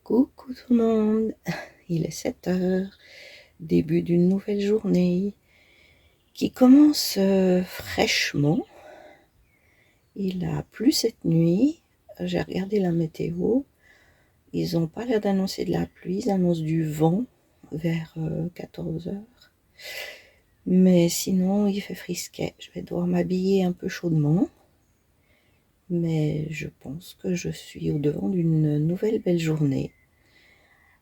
Coucou tout le monde, il est 7 heures, début d'une nouvelle journée qui commence fraîchement. Il a plu cette nuit, j'ai regardé la météo, ils n'ont pas l'air d'annoncer de la pluie, ils annoncent du vent vers 14 heures. Mais sinon il fait frisquet, je vais devoir m'habiller un peu chaudement. Mais je pense que je suis au devant d'une nouvelle belle journée.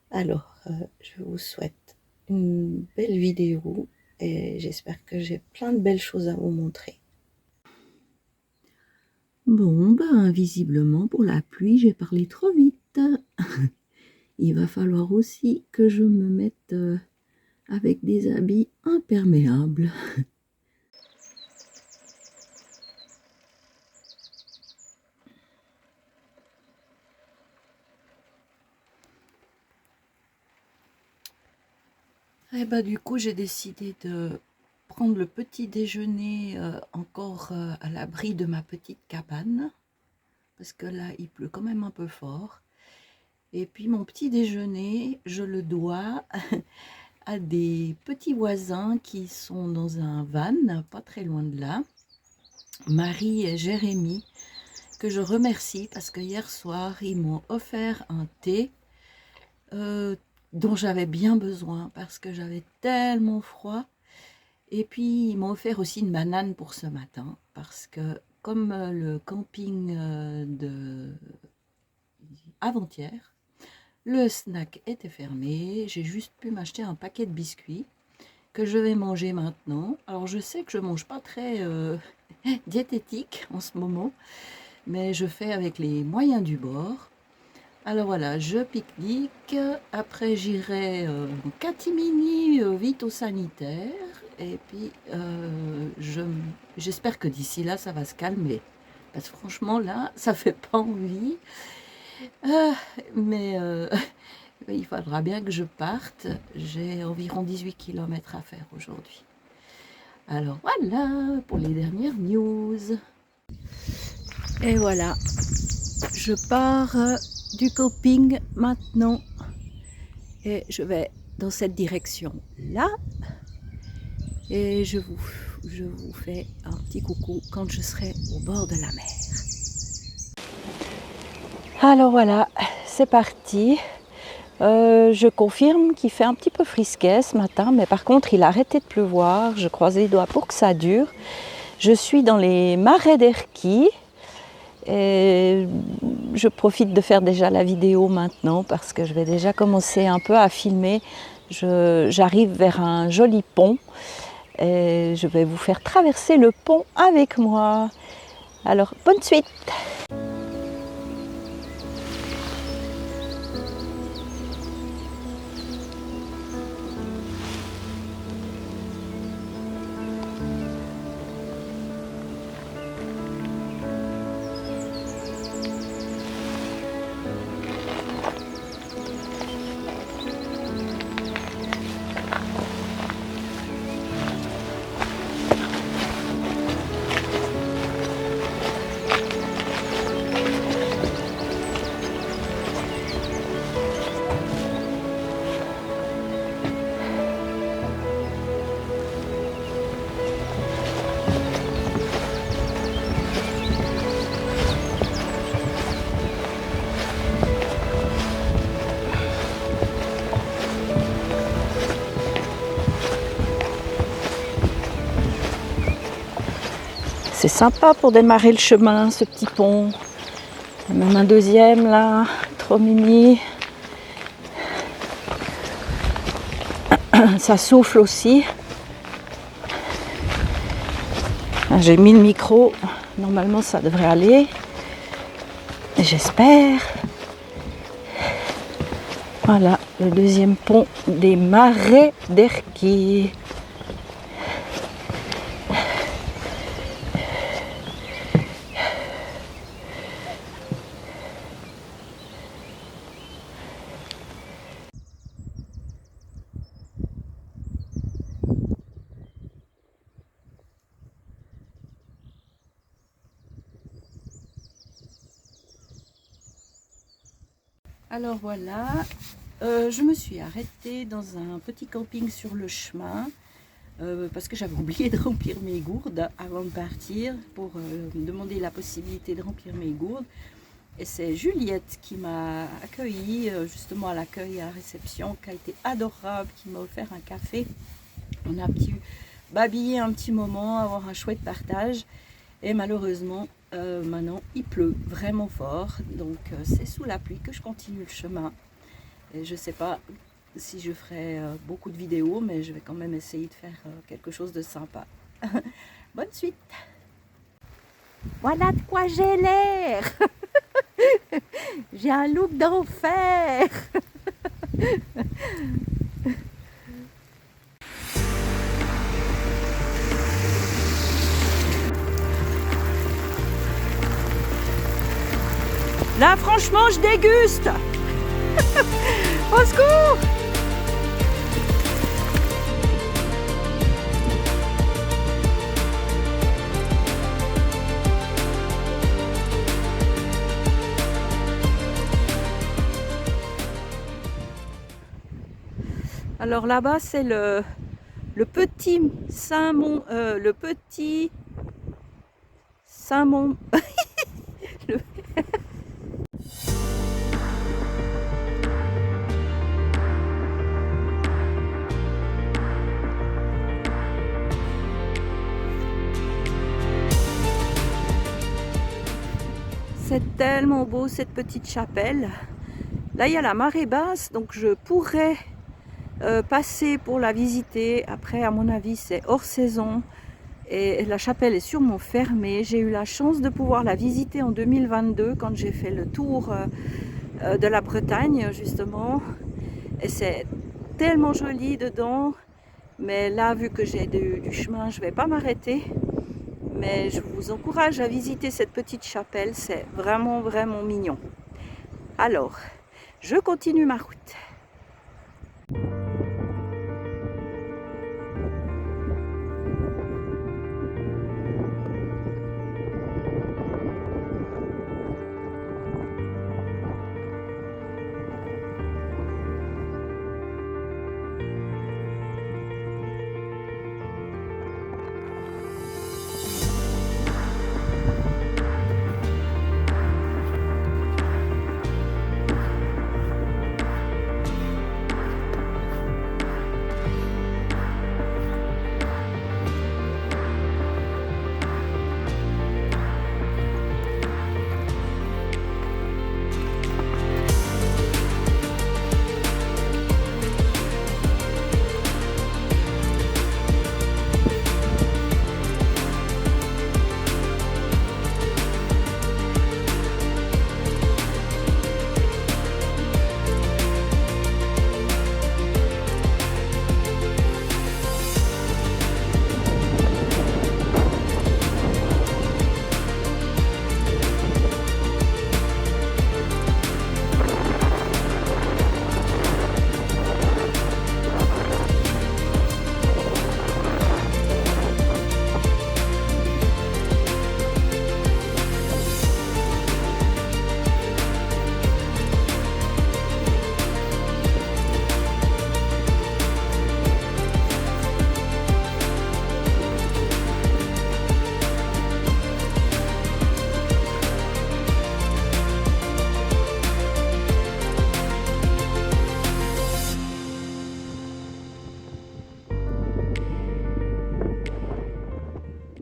Alors, je vous souhaite une belle vidéo et j'espère que j'ai plein de belles choses à vous montrer. Bon, ben, visiblement pour la pluie, j'ai parlé trop vite. Il va falloir aussi que je me mette avec des habits imperméables. Et bah du coup, j'ai décidé de prendre le petit déjeuner encore à l'abri de ma petite cabane. Parce que là, il pleut quand même un peu fort. Et puis mon petit déjeuner, je le dois à des petits voisins qui sont dans un van, pas très loin de là. Marie et Jérémy, que je remercie parce que hier soir, ils m'ont offert un thé dont j'avais bien besoin parce que j'avais tellement froid. Et puis, ils m'ont offert aussi une banane pour ce matin parce que comme le camping de avant-hier, le snack était fermé, j'ai juste pu m'acheter un paquet de biscuits que je vais manger maintenant. Alors je sais que je mange pas très diététique en ce moment, mais je fais avec les moyens du bord. Alors voilà, je pique-nique, après j'irai en catimini vite au sanitaire, et puis j'espère que d'ici là ça va se calmer. Parce que franchement là, ça fait pas envie. Ah, mais il faudra bien que je parte. J'ai environ 18 km à faire aujourd'hui. Alors voilà pour les dernières news. Et voilà, je pars du camping maintenant et je vais dans cette direction-là. Et je vous fais un petit coucou quand je serai au bord de la mer. Alors voilà, c'est parti. Je confirme qu'il fait un petit peu frisquet ce matin, mais par contre il a arrêté de pleuvoir. Je croise les doigts pour que ça dure. Je suis dans les marais d'Erquy et je profite de faire déjà la vidéo maintenant parce que je vais déjà commencer un peu à filmer. J'arrive vers un joli pont et je vais vous faire traverser le pont avec moi. Alors bonne suite! C'est sympa pour démarrer le chemin, ce petit pont. Il y a même un deuxième là, trop mimi. Ça souffle aussi. J'ai mis le micro, normalement ça devrait aller. J'espère. Voilà, le deuxième pont des marais d'Erquy. Alors voilà, je me suis arrêtée dans un petit camping sur le chemin parce que j'avais oublié de remplir mes gourdes avant de partir pour me demander la possibilité de remplir mes gourdes. Et c'est Juliette qui m'a accueillie justement à l'accueil, à la réception, qui a été adorable, qui m'a offert un café. On a pu babiller un petit moment, avoir un chouette partage. Et malheureusement, maintenant, il pleut vraiment fort. Donc, c'est sous la pluie que je continue le chemin. Et je ne sais pas si je ferai beaucoup de vidéos, mais je vais quand même essayer de faire quelque chose de sympa. Bonne suite! Voilà de quoi j'ai l'air! J'ai un look d'enfer! Là, franchement, je déguste. Au secours! Alors là-bas, c'est le petit Saint-Mont, le petit Saint-Mont. C'est tellement beau cette petite chapelle. Là, il y a la marée basse, donc je pourrais passer pour la visiter. Après, à mon avis, c'est hors saison et la chapelle est sûrement fermée. J'ai eu la chance de pouvoir la visiter en 2022 quand j'ai fait le tour de la Bretagne, justement. Et c'est tellement joli dedans. Mais là, vu que j'ai du chemin, je ne vais pas m'arrêter. Mais je vous encourage à visiter cette petite chapelle, c'est vraiment, vraiment mignon. Alors, je continue ma route.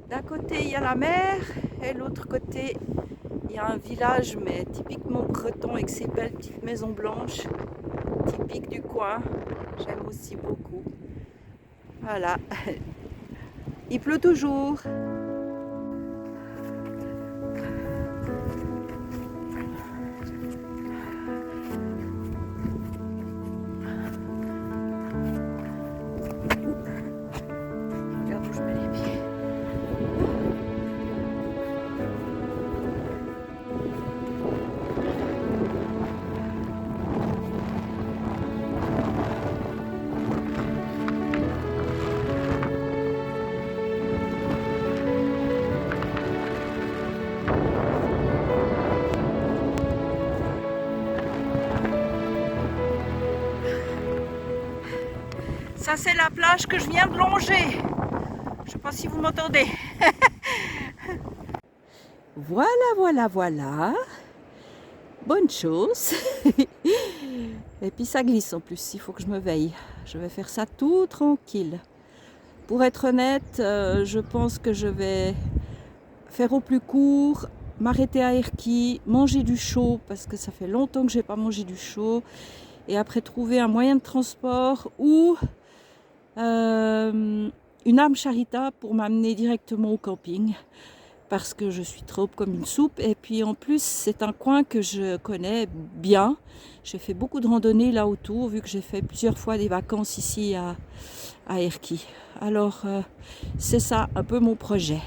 D'un côté, il y a la mer et de l'autre côté, il y a un village, mais typiquement breton avec ses belles petites maisons blanches, typiques du coin. J'aime aussi beaucoup. Voilà. Il pleut toujours. Regarde où je mets les pieds. Ça, c'est la plage que je viens de longer. Je ne sais pas si vous m'entendez. Voilà. Bonne chose. Et puis ça glisse en plus, il faut que je me veille. Je vais faire ça tout tranquille. Pour être honnête, je pense que je vais faire au plus court, m'arrêter à Erquy, manger du chaud parce que ça fait longtemps que je n'ai pas mangé du chaud. Et après trouver un moyen de transport ou une âme charitable pour m'amener directement au camping. Parce que je suis trop comme une soupe. Et puis en plus, c'est un coin que je connais bien. J'ai fait beaucoup de randonnées là autour, vu que j'ai fait plusieurs fois des vacances ici à Erquy. Alors, c'est ça un peu mon projet.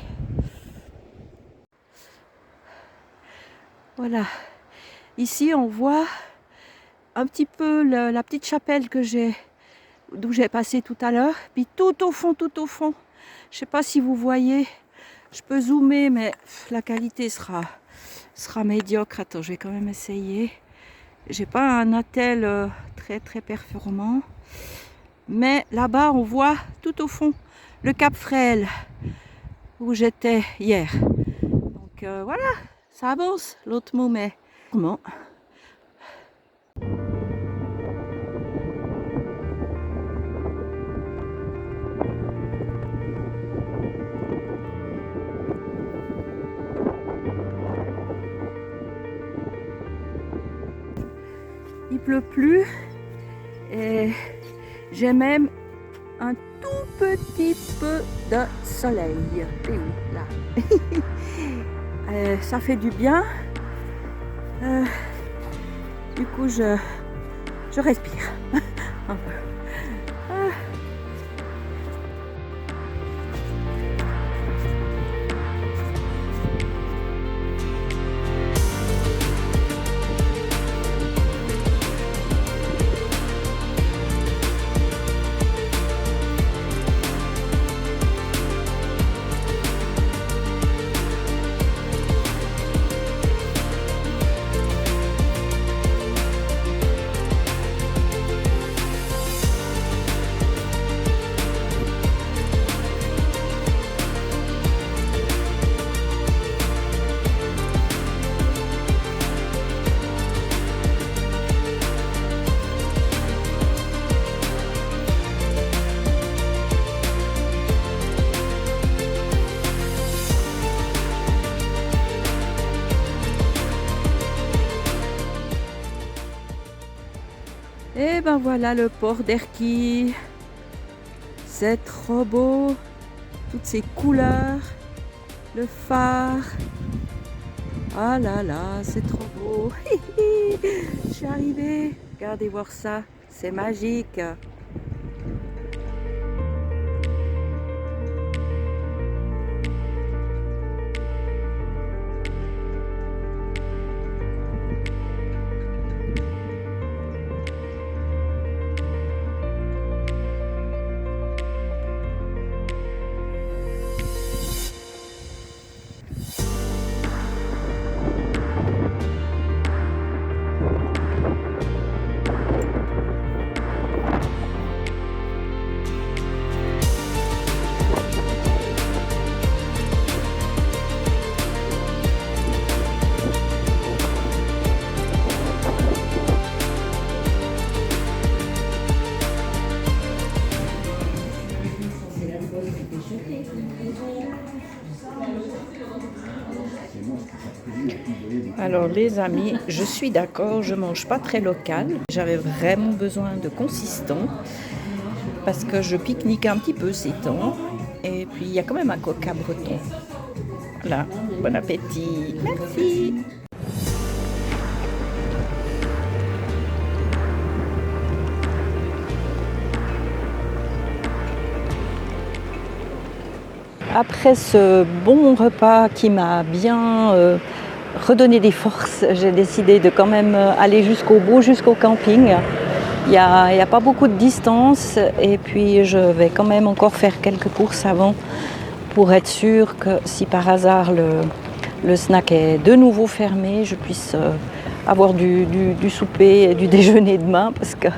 Voilà. Ici, on voit un petit peu la petite chapelle d'où j'ai passé tout à l'heure. Puis tout au fond, je ne sais pas si vous voyez. Je peux zoomer, mais la qualité sera médiocre. Attends, je vais quand même essayer. J'ai pas un attel très performant. Mais là-bas, on voit tout au fond le Cap Fréhel où j'étais hier. Donc voilà, ça avance. L'autre mot, mais comment ? Il pleut plus et j'ai même un tout petit peu de soleil. Et où là? Ça fait du bien. Du coup, je respire un peu. Et ben voilà le port d'Erquy. C'est trop beau. Toutes ces couleurs. Le phare. Ah là là, c'est trop beau. Je suis arrivée. Regardez voir ça. C'est magique. Alors les amis, je suis d'accord, je mange pas très local. J'avais vraiment besoin de consistant parce que je pique-nique un petit peu ces temps. Et puis il y a quand même un coca breton. Voilà, bon appétit. Merci. Après ce bon repas qui m'a bien redonné des forces, j'ai décidé de quand même aller jusqu'au bout, jusqu'au camping. Il n'y a pas beaucoup de distance et puis je vais quand même encore faire quelques courses avant pour être sûre que si par hasard le snack est de nouveau fermé, je puisse avoir du souper et du déjeuner demain parce que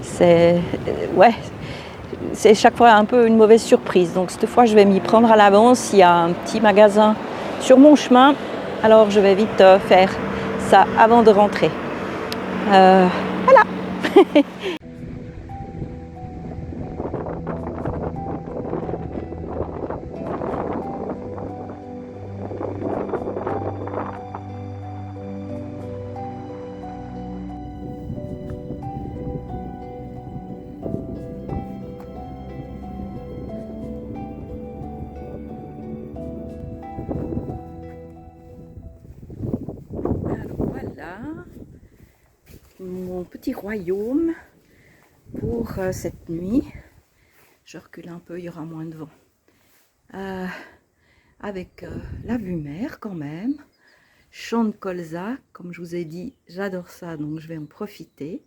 c'est... ouais, c'est chaque fois un peu une mauvaise surprise. Donc cette fois, je vais m'y prendre à l'avance. Il y a un petit magasin sur mon chemin. Alors, je vais vite faire ça avant de rentrer. Voilà. Alors voilà mon petit royaume pour cette nuit. Je recule un peu, il y aura moins de vent. Avec la vue mer quand même. Champ de colza, comme je vous ai dit, j'adore ça, donc je vais en profiter.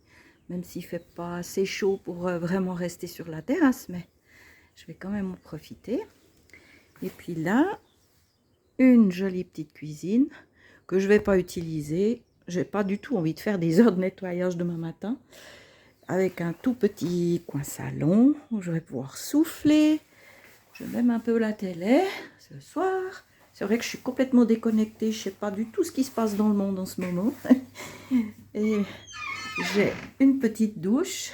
Même s'il ne fait pas assez chaud pour vraiment rester sur la terrasse, mais je vais quand même en profiter. Et puis là, une jolie petite cuisine que je ne vais pas utiliser. Je n'ai pas du tout envie de faire des heures de nettoyage demain matin. Avec un tout petit coin salon où je vais pouvoir souffler. Je mets un peu la télé ce soir. C'est vrai que je suis complètement déconnectée. Je ne sais pas du tout ce qui se passe dans le monde en ce moment. Et j'ai une petite douche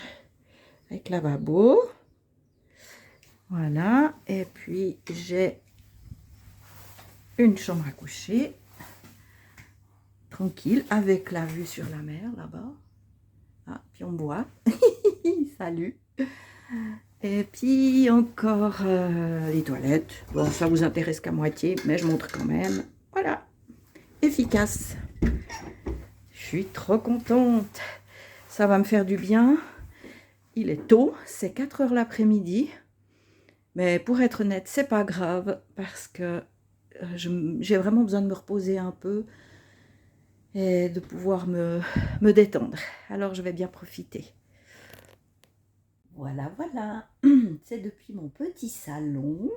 avec lavabo. Voilà. Et puis j'ai une chambre à coucher. Tranquille, avec la vue sur la mer là-bas. Ah, puis on boit. Salut. Et puis encore les toilettes. Bon, ça vous intéresse qu'à moitié, mais je montre quand même. Voilà, efficace. Je suis trop contente. Ça va me faire du bien. Il est tôt, c'est 4 h l'après-midi. Mais pour être honnête, c'est pas grave parce que j'ai vraiment besoin de me reposer un peu et de pouvoir me détendre. Alors je vais bien profiter. Voilà, voilà, c'est depuis mon petit salon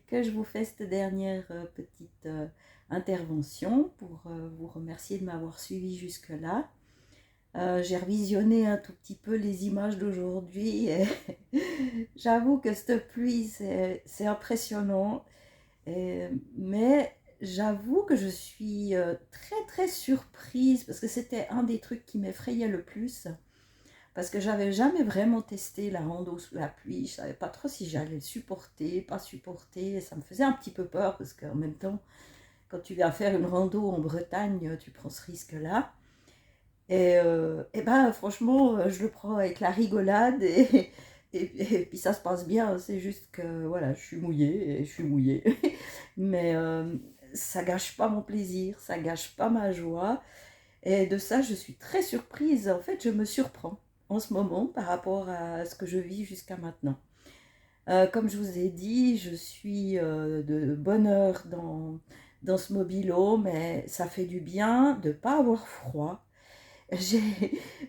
que je vous fais cette dernière petite intervention pour vous remercier de m'avoir suivi jusque-là. J'ai revisionné un tout petit peu les images d'aujourd'hui et j'avoue que cette pluie, c'est impressionnant. Mais j'avoue que je suis très très surprise parce que c'était un des trucs qui m'effrayait le plus. Parce que j'avais jamais vraiment testé la rando sous la pluie. Je savais pas trop si j'allais le supporter, pas supporter. Ça me faisait un petit peu peur parce qu'en même temps, quand tu vas faire une rando en Bretagne, tu prends ce risque-là. Et ben franchement, je le prends avec la rigolade et puis ça se passe bien. C'est juste que voilà, je suis mouillée et je suis mouillée. Mais ça gâche pas mon plaisir, ça gâche pas ma joie. Et de ça, je suis très surprise. En fait, je me surprends en ce moment par rapport à ce que je vis jusqu'à maintenant. Comme je vous ai dit, je suis de bonne heure dans ce mobilo, mais ça fait du bien de ne pas avoir froid.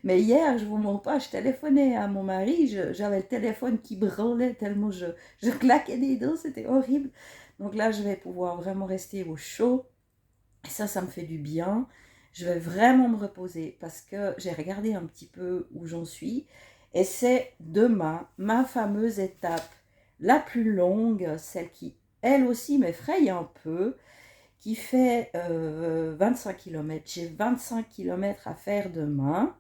Mais hier, je ne vous mens pas, je téléphonais à mon mari, j'avais le téléphone qui branlait tellement je claquais des dents, c'était horrible. Donc là, je vais pouvoir vraiment rester au chaud. Et ça me fait du bien. Je vais vraiment me reposer parce que j'ai regardé un petit peu où j'en suis. Et c'est demain, ma fameuse étape la plus longue, celle qui, elle aussi, m'effraie un peu, qui fait 25 km. J'ai 25 km à faire demain.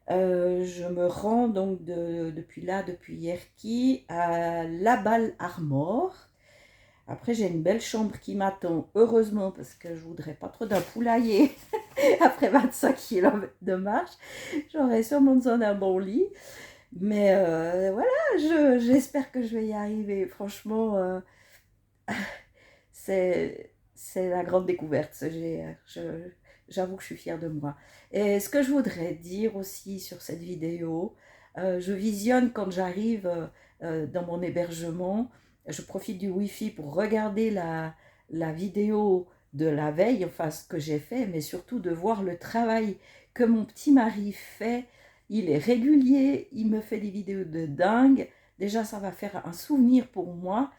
Je me rends donc depuis Yerki, à La Balle Armor. Après, j'ai une belle chambre qui m'attend, heureusement, parce que je ne voudrais pas trop d'un poulailler après 25 km de marche. J'aurais sûrement besoin d'un bon lit. Mais voilà, j'espère que je vais y arriver. Franchement, c'est la grande découverte, ce GR. J'avoue que je suis fière de moi. Et ce que je voudrais dire aussi sur cette vidéo, je visionne quand j'arrive dans mon hébergement. Je profite du Wi-Fi pour regarder la vidéo de la veille, enfin ce que j'ai fait, mais surtout de voir le travail que mon petit mari fait. Il est régulier, il me fait des vidéos de dingue. Déjà, ça va faire un souvenir pour moi.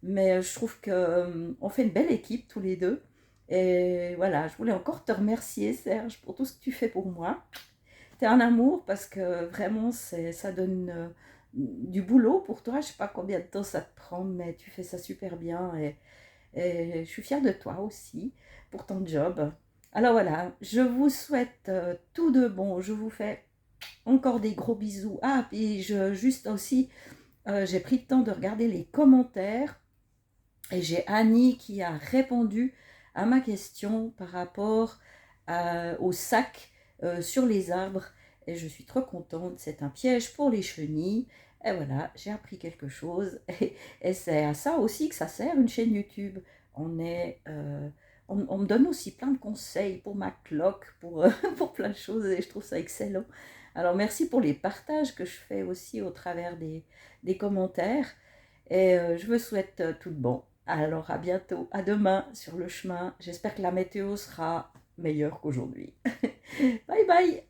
Mais je trouve qu'on fait une belle équipe tous les deux. Et voilà, je voulais encore te remercier, Serge, pour tout ce que tu fais pour moi. Tu es un amour parce que vraiment, ça donne du boulot pour toi. Je sais pas combien de temps ça te prend, mais tu fais ça super bien et je suis fière de toi aussi pour ton job. Alors voilà, je vous souhaite tout de bon. Je vous fais encore des gros bisous. Ah, puis juste aussi, j'ai pris le temps de regarder les commentaires et j'ai Annie qui a répondu à ma question par rapport au sac sur les arbres. Et je suis trop contente, c'est un piège pour les chenilles. Et voilà, j'ai appris quelque chose. Et c'est à ça aussi que ça sert une chaîne YouTube. On me donne aussi plein de conseils pour ma cloque, pour plein de choses, et je trouve ça excellent. Alors merci pour les partages que je fais aussi au travers des commentaires. Et je vous souhaite tout de bon. Alors à bientôt, à demain sur le chemin. J'espère que la météo sera meilleure qu'aujourd'hui. Bye bye.